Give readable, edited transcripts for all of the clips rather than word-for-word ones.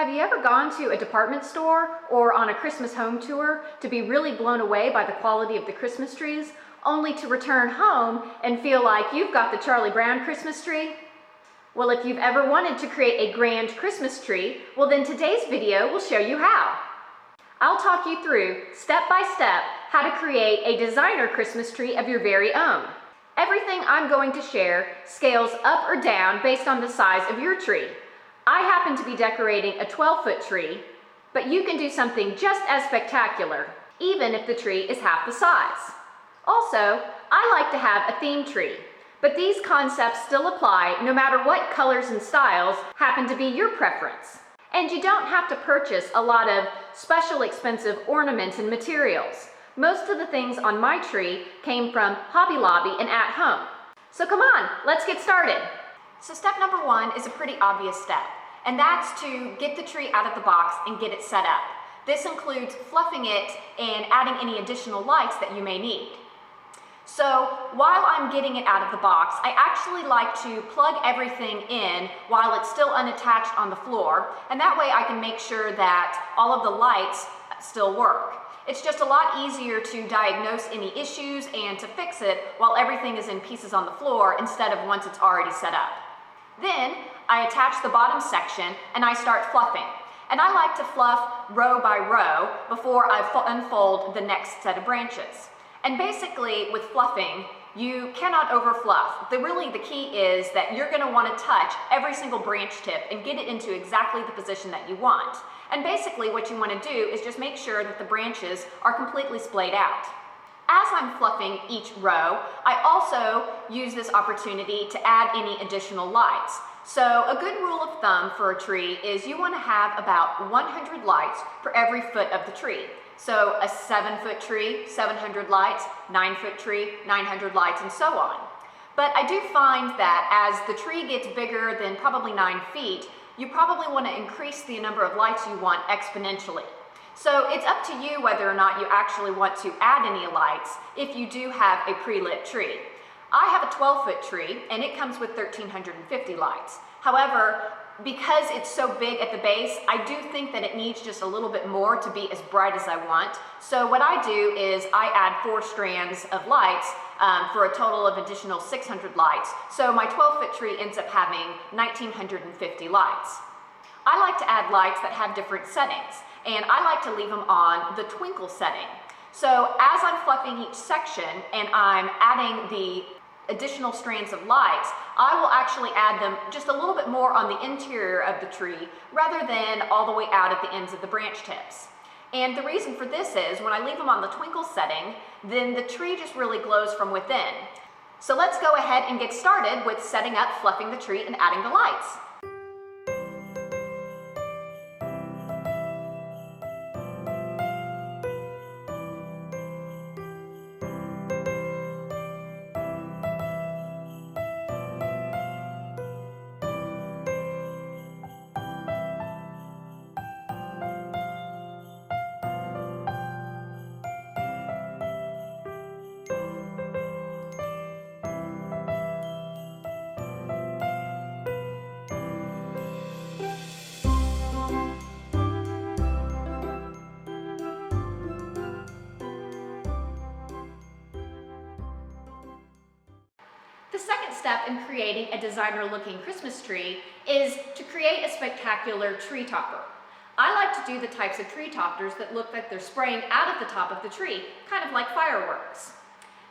Have you ever gone to a department store or on a Christmas home tour to be really blown away by the quality of the Christmas trees, only to return home and feel like you've got the Charlie Brown Christmas tree? Well, if you've ever wanted to create a grand Christmas tree, well then today's video will show you how. I'll talk you through, step by step, how to create a designer Christmas tree of your very own. Everything I'm going to share scales up or down based on the size of your tree. I happen to be decorating a 12-foot tree, but you can do something just as spectacular, even if the tree is half the size. Also, I like to have a theme tree, but these concepts still apply no matter what colors and styles happen to be your preference. And you don't have to purchase a lot of special expensive ornaments and materials. Most of the things on my tree came from Hobby Lobby and at home. So come on, let's get started. So step number one is a pretty obvious step, and that's to get the tree out of the box and get it set up. This includes fluffing it and adding any additional lights that you may need. So while I'm getting it out of the box, I actually like to plug everything in while it's still unattached on the floor, and that way I can make sure that all of the lights still work. It's just a lot easier to diagnose any issues and to fix it while everything is in pieces on the floor instead of once it's already set up. Then I attach the bottom section and I start fluffing. And I like to fluff row by row before I unfold the next set of branches. And basically with fluffing, you cannot overfluff. Really the key is that you're going to want to touch every single branch tip and get it into exactly the position that you want. And basically what you want to do is just make sure that the branches are completely splayed out. As I'm fluffing each row, I also use this opportunity to add any additional lights. So a good rule of thumb for a tree is you want to have about 100 lights for every foot of the tree. So a 7-foot tree, 700 lights, 9-foot tree, 900 lights, and so on. But I do find that as the tree gets bigger than probably 9 feet, you probably want to increase the number of lights you want exponentially. So it's up to you whether or not you actually want to add any lights if you do have a pre-lit tree. I have a 12-foot tree and it comes with 1,350 lights. However, because it's so big at the base, I do think that it needs just a little bit more to be as bright as I want. So what I do is I add 4 strands of lights for a total of additional 600 lights. So my 12-foot tree ends up having 1,950 lights. I like to add lights that have different settings, and I like to leave them on the twinkle setting. So as I'm fluffing each section and I'm adding the additional strands of lights, I will actually add them just a little bit more on the interior of the tree rather than all the way out at the ends of the branch tips. And the reason for this is when I leave them on the twinkle setting, then the tree just really glows from within. So let's go ahead and get started with setting up fluffing the tree and adding the lights. The second step in creating a designer-looking Christmas tree is to create a spectacular tree topper. I like to do the types of tree toppers that look like they're spraying out of the top of the tree, kind of like fireworks.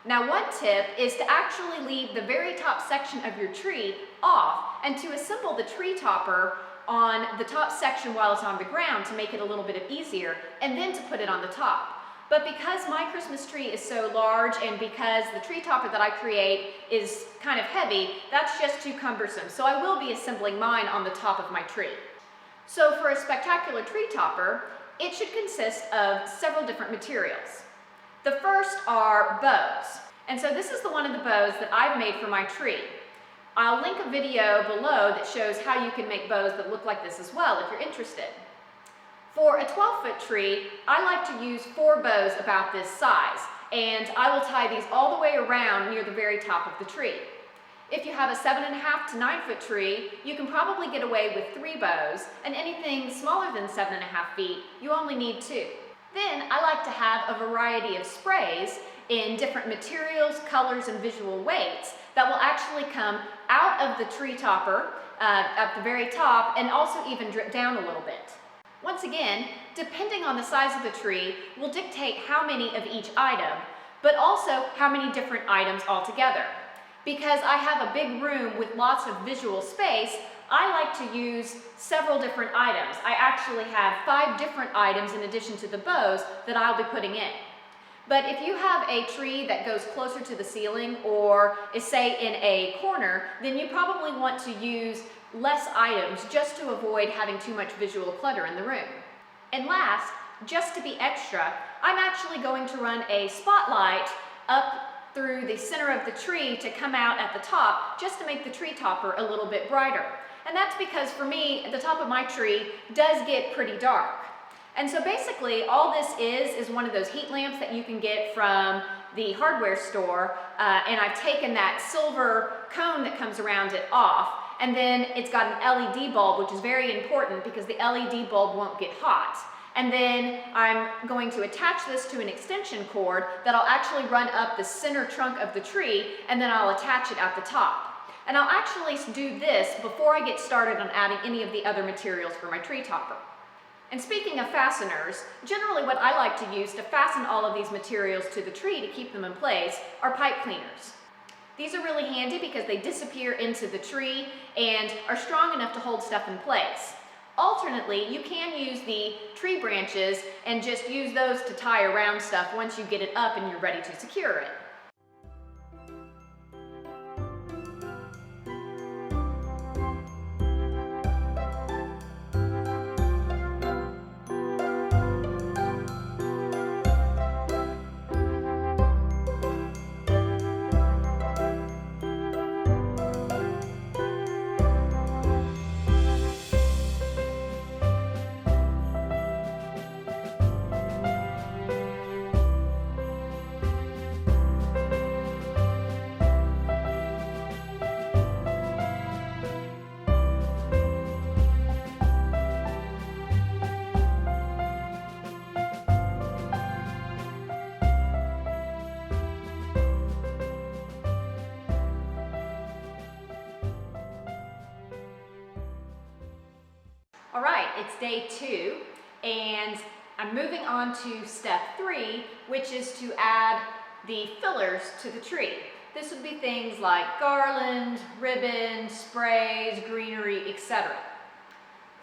Now one tip is to actually leave the very top section of your tree off and to assemble the tree topper on the top section while it's on the ground to make it a little bit easier, and then to put it on the top. But because my Christmas tree is so large and because the tree topper that I create is kind of heavy, that's just too cumbersome. So I will be assembling mine on the top of my tree. So for a spectacular tree topper, it should consist of several different materials. The first are bows. And so this is the one of the bows that I've made for my tree. I'll link a video below that shows how you can make bows that look like this as well if you're interested. For a 12-foot tree, I like to use 4 bows about this size, and I will tie these all the way around near the very top of the tree. If you have a 7.5 to 9 foot tree, you can probably get away with 3 bows, and anything smaller than 7.5 feet, you only need 2. Then I like to have a variety of sprays in different materials, colors, and visual weights that will actually come out of the tree topper at the very top and also even drip down a little bit. Once again, depending on the size of the tree will dictate how many of each item, but also how many different items altogether. Because I have a big room with lots of visual space, I like to use several different items. I actually have 5 different items in addition to the bows that I'll be putting in. But if you have a tree that goes closer to the ceiling or is, say, in a corner, then you probably want to use less items just to avoid having too much visual clutter in the room. And last, just to be extra, I'm actually going to run a spotlight up through the center of the tree to come out at the top just to make the tree topper a little bit brighter. And that's because for me, the top of my tree does get pretty dark. And so basically all this is one of those heat lamps that you can get from the hardware store, and I've taken that silver cone that comes around it off, and then it's got an LED bulb, which is very important because the LED bulb won't get hot. And then I'm going to attach this to an extension cord that I'll actually run up the center trunk of the tree, and then I'll attach it at the top. And I'll actually do this before I get started on adding any of the other materials for my tree topper. And speaking of fasteners, generally what I like to use to fasten all of these materials to the tree to keep them in place are pipe cleaners. These are really handy because they disappear into the tree and are strong enough to hold stuff in place. Alternately, you can use the tree branches and just use those to tie around stuff once you get it up and you're ready to secure it. All right, it's day 2, and I'm moving on to step 3, which is to add the fillers to the tree. This would be things like garland, ribbon, sprays, greenery, etc.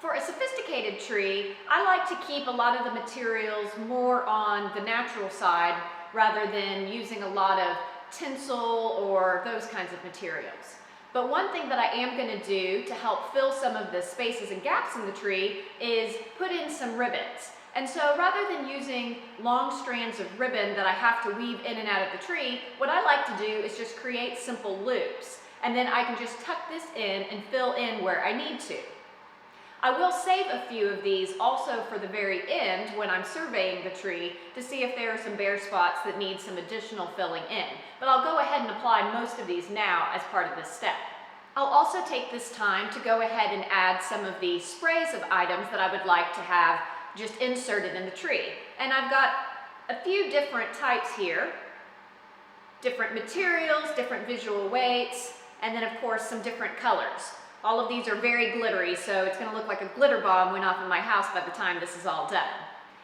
For a sophisticated tree, I like to keep a lot of the materials more on the natural side rather than using a lot of tinsel or those kinds of materials. But one thing that I am going to do to help fill some of the spaces and gaps in the tree is put in some ribbons. And so rather than using long strands of ribbon that I have to weave in and out of the tree, what I like to do is just create simple loops. And then I can just tuck this in and fill in where I need to. I will save a few of these also for the very end when I'm surveying the tree to see if there are some bare spots that need some additional filling in. But I'll go ahead and apply most of these now as part of this step. I'll also take this time to go ahead and add some of the sprays of items that I would like to have just inserted in the tree. And I've got a few different types here, different materials, different visual weights, and then of course some different colors. All of these are very glittery, so it's going to look like a glitter bomb went off in my house by the time this is all done.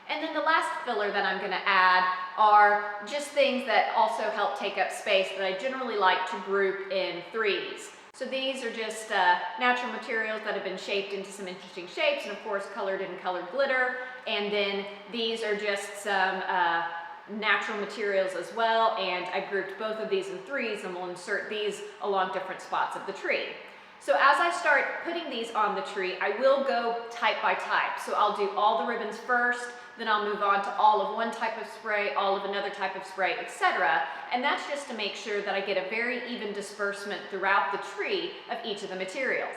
And then the last filler that I'm going to add are just things that also help take up space that I generally like to group in 3s. So these are just natural materials that have been shaped into some interesting shapes and of course colored in colored glitter. And then these are just some natural materials as well, and I grouped both of these in 3s and we'll insert these along different spots of the tree. So as I start putting these on the tree, I will go type by type. So I'll do all the ribbons first, then I'll move on to all of one type of spray, all of another type of spray, etc. And that's just to make sure that I get a very even disbursement throughout the tree of each of the materials.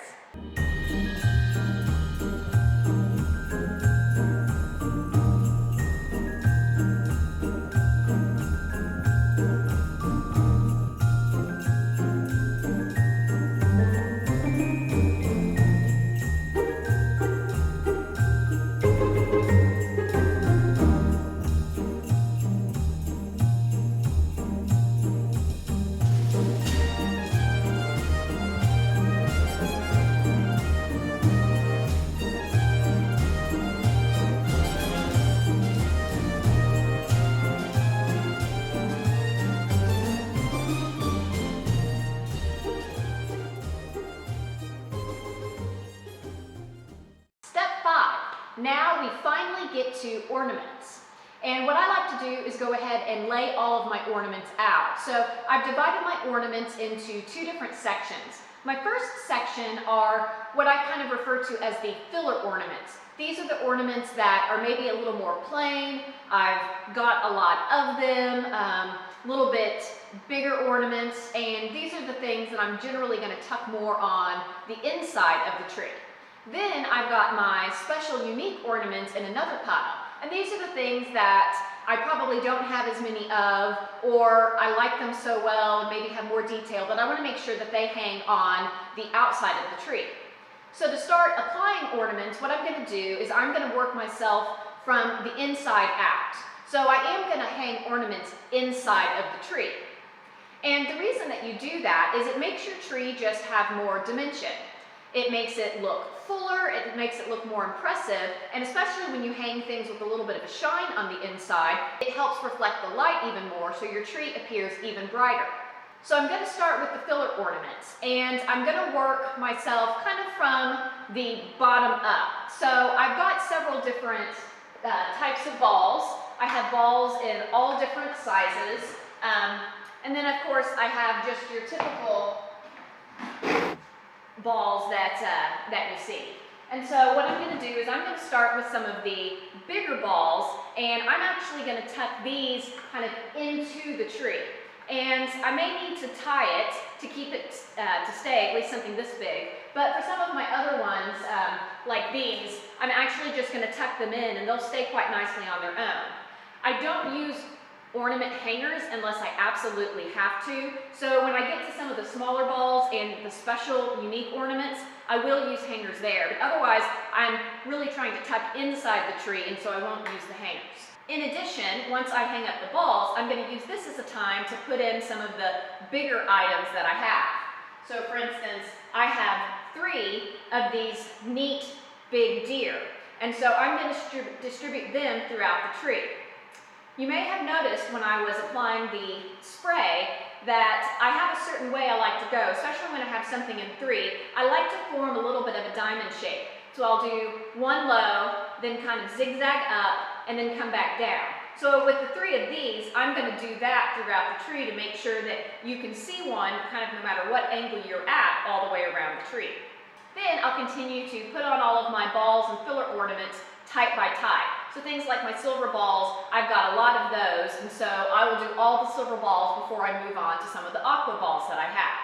now we finally get to ornaments. And what I like to do is go ahead and lay all of my ornaments out. So I've divided my ornaments into two different sections. My first section are what I kind of refer to as the filler ornaments. These are the ornaments that are maybe a little more plain. I've got a lot of them, a little bit bigger ornaments, and these are the things that I'm generally going to tuck more on the inside of the tree. Then I've got my special unique ornaments in another pile. And these are the things that I probably don't have as many of, or I like them so well and maybe have more detail that I want to make sure that they hang on the outside of the tree. So to start applying ornaments, what I'm going to do is I'm going to work myself from the inside out. So I am going to hang ornaments inside of the tree. And the reason that you do that is it makes your tree just have more dimension. It makes it look fuller, it makes it look more impressive, and especially when you hang things with a little bit of a shine on the inside, it helps reflect the light even more so your tree appears even brighter. So I'm going to start with the filler ornaments, and I'm going to work myself kind of from the bottom up. So I've got several different types of balls. I have balls in all different sizes, and then of course I have just your typical balls that you see. And so what I'm going to do is I'm going to start with some of the bigger balls, and I'm actually going to tuck these kind of into the tree. And I may need to tie it to keep it to stay, at least something this big. But for some of my other ones, like these, I'm actually just going to tuck them in and they'll stay quite nicely on their own. I don't use ornament hangers unless I absolutely have to. So when I get to some of the smaller balls and the special unique ornaments, I will use hangers there. But otherwise, I'm really trying to tuck inside the tree, and so I won't use the hangers. In addition, once I hang up the balls, I'm going to use this as a time to put in some of the bigger items that I have. So for instance, I have 3 of these neat big deer, and so I'm going to distribute them throughout the tree. You may have noticed when I was applying the spray that I have a certain way I like to go, especially when I have something in 3. I like to form a little bit of a diamond shape. So I'll do one low, then kind of zigzag up, and then come back down. So with the 3 of these, I'm going to do that throughout the tree to make sure that you can see one kind of no matter what angle you're at all the way around the tree. Then I'll continue to put on all of my balls and filler ornaments type by type. So things like my silver balls, I've got a lot of those, and so I will do all the silver balls before I move on to some of the aqua balls that I have.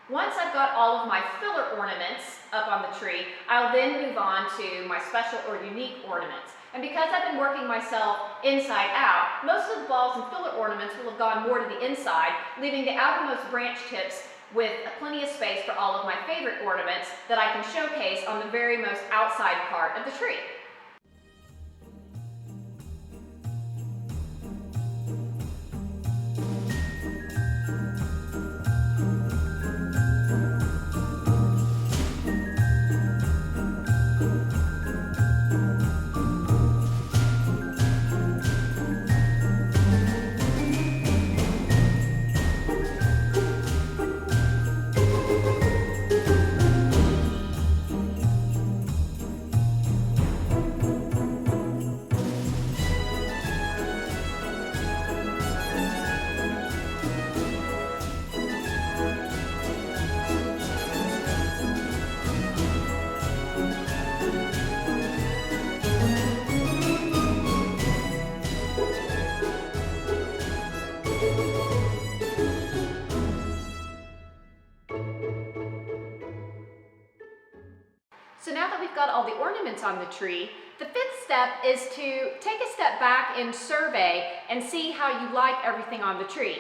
Once I've got all of my filler ornaments up on the tree, I'll then move on to my special or unique ornaments. And because I've been working myself inside out, most of the balls and filler ornaments will have gone more to the inside, leaving the outermost branch tips with plenty of space for all of my favorite ornaments that I can showcase on the very most outside part of the tree. So now that we've got all the ornaments on the tree, the 5th step is to take a step back and survey and see how you like everything on the tree.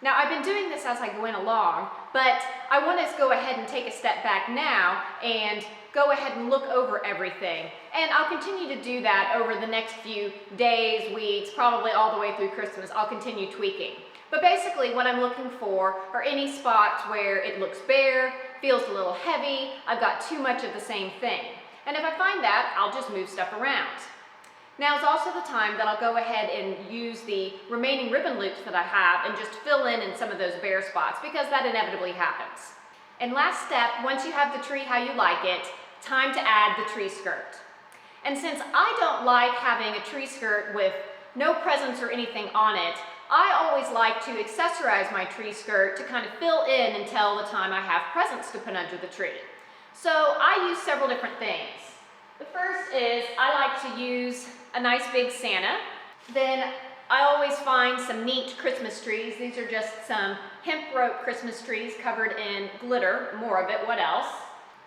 Now I've been doing this as I went along, but I want to go ahead and take a step back now and go ahead and look over everything. And I'll continue to do that over the next few days, weeks, probably all the way through Christmas. I'll continue tweaking. But basically what I'm looking for are any spots where it looks bare, feels a little heavy, I've got too much of the same thing. And if I find that, I'll just move stuff around. Now is also the time that I'll go ahead and use the remaining ribbon loops that I have and just fill in some of those bare spots, because that inevitably happens. And last step, once you have the tree how you like it, time to add the tree skirt. And since I don't like having a tree skirt with no presents or anything on it, I always like to accessorize my tree skirt to kind of fill in until the time I have presents to put under the tree. So I use several different things. The first is I like to use a nice big Santa. Then I always find some neat Christmas trees. These are just some hemp rope Christmas trees covered in glitter, more of it, what else?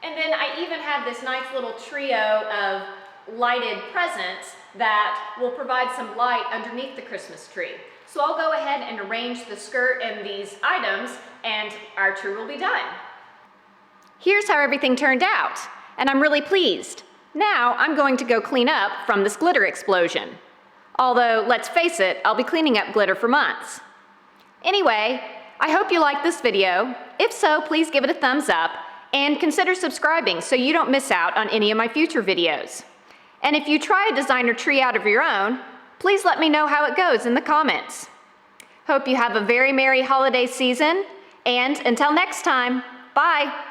And then I even have this nice little trio of lighted presents that will provide some light underneath the Christmas tree. So I'll go ahead and arrange the skirt and these items, and our tree will be done. Here's how everything turned out, and I'm really pleased. Now I'm going to go clean up from this glitter explosion. Although, let's face it, I'll be cleaning up glitter for months. Anyway, I hope you liked this video. If so, please give it a thumbs up and consider subscribing so you don't miss out on any of my future videos. And if you try a designer tree out of your own, please let me know how it goes in the comments. Hope you have a very merry holiday season, and until next time, bye!